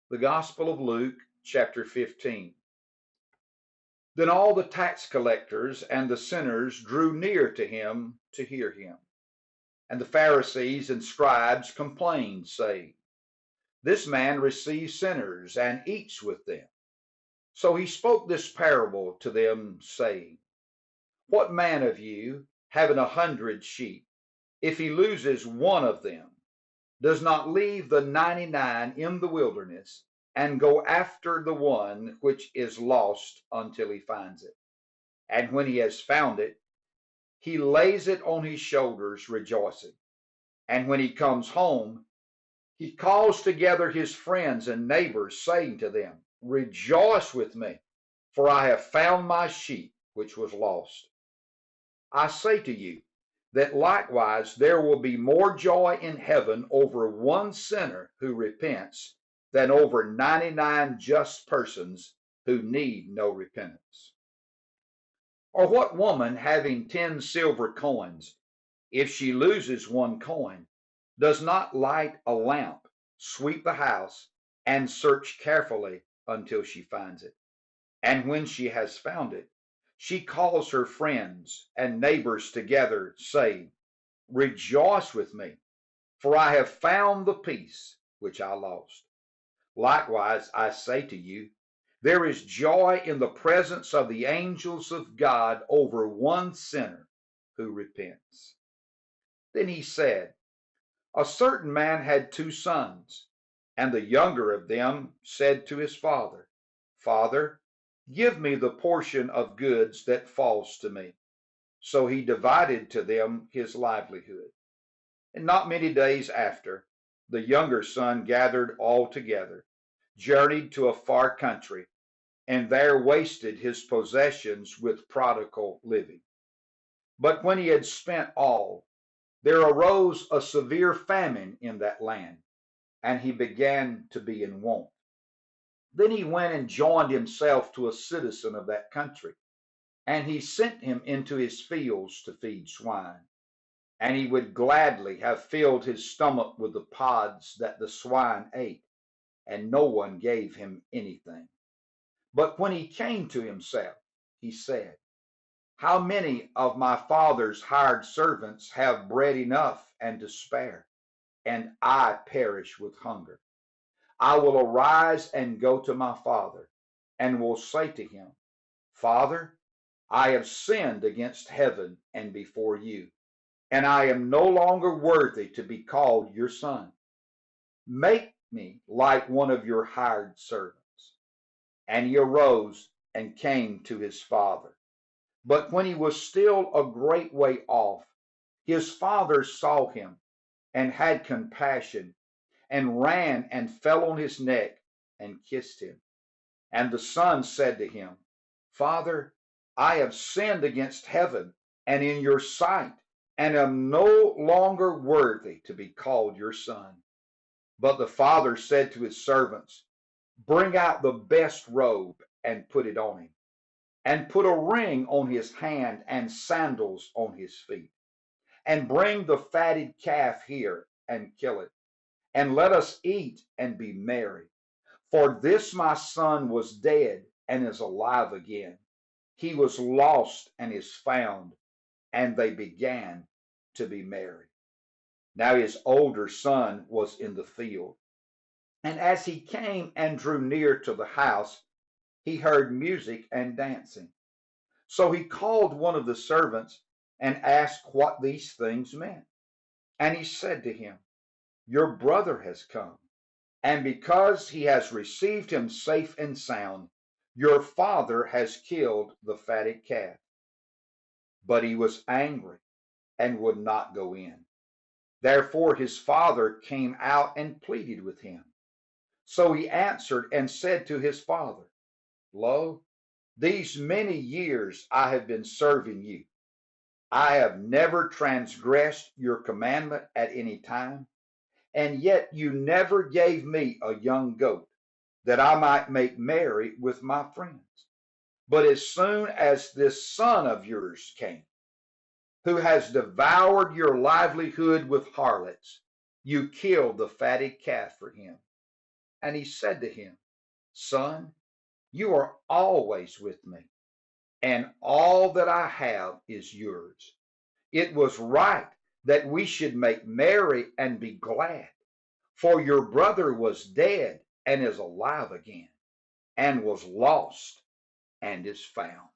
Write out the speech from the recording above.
The Gospel of Luke, chapter 15. Then all the tax collectors and the sinners drew near to him to hear him. And the Pharisees and scribes complained, saying, This man receives sinners and eats with them. So he spoke this parable to them, saying, What man of you, having 100 sheep, if he loses one of them, does not leave the 99 in the wilderness and go after the one which is lost until he finds it? And when he has found it, he lays it on his shoulders, rejoicing. And when he comes home, he calls together his friends and neighbors, saying to them, Rejoice with me, for I have found my sheep which was lost. I say to you that likewise there will be more joy in heaven over one sinner who repents than over 99 just persons who need no repentance. Or what woman having 10 silver coins, if she loses one coin, does not light a lamp, sweep the house, and search carefully until she finds it? And when she has found it, she calls her friends and neighbors together, saying, Rejoice with me, for I have found the piece which I lost. Likewise, I say to you, there is joy in the presence of the angels of God over one sinner who repents. Then he said, A certain man had 2 sons, and the younger of them said to his father, Father, give me the portion of goods that falls to me. So he divided to them his livelihood. And not many days after, the younger son gathered all together, journeyed to a far country, and there wasted his possessions with prodigal living. But when he had spent all, there arose a severe famine in that land, and he began to be in want. Then he went and joined himself to a citizen of that country, and he sent him into his fields to feed swine. And he would gladly have filled his stomach with the pods that the swine ate, and no one gave him anything. But when he came to himself, he said, How many of my father's hired servants have bread enough and to spare, and I perish with hunger? I will arise and go to my father, and will say to him, Father, I have sinned against heaven and before you, and I am no longer worthy to be called your son. Make me like one of your hired servants. And he arose and came to his father. But when he was still a great way off, his father saw him and had compassion, and ran and fell on his neck and kissed him. And the son said to him, Father, I have sinned against heaven and in your sight, and am no longer worthy to be called your son. But the father said to his servants, Bring out the best robe and put it on him, and put a ring on his hand and sandals on his feet. And bring the fatted calf here and kill it, and let us eat and be merry. For this my son was dead and is alive again. He was lost and is found. And they began to be merry. Now his older son was in the field. And as he came and drew near to the house, he heard music and dancing. So he called one of the servants and asked what these things meant. And he said to him, Your brother has come, and because he has received him safe and sound, your father has killed the fatted calf. But he was angry and would not go in. Therefore his father came out and pleaded with him. So he answered and said to his father, Lo, these many years I have been serving you. I have never transgressed your commandment at any time, and yet you never gave me a young goat, that I might make merry with my friends. But as soon as this son of yours came, who has devoured your livelihood with harlots, you killed the fatted calf for him. and he said to him, Son, you are always with me, and all that I have is yours. It was right that we should make merry and be glad, for your brother was dead and is alive again, and was lost and is found.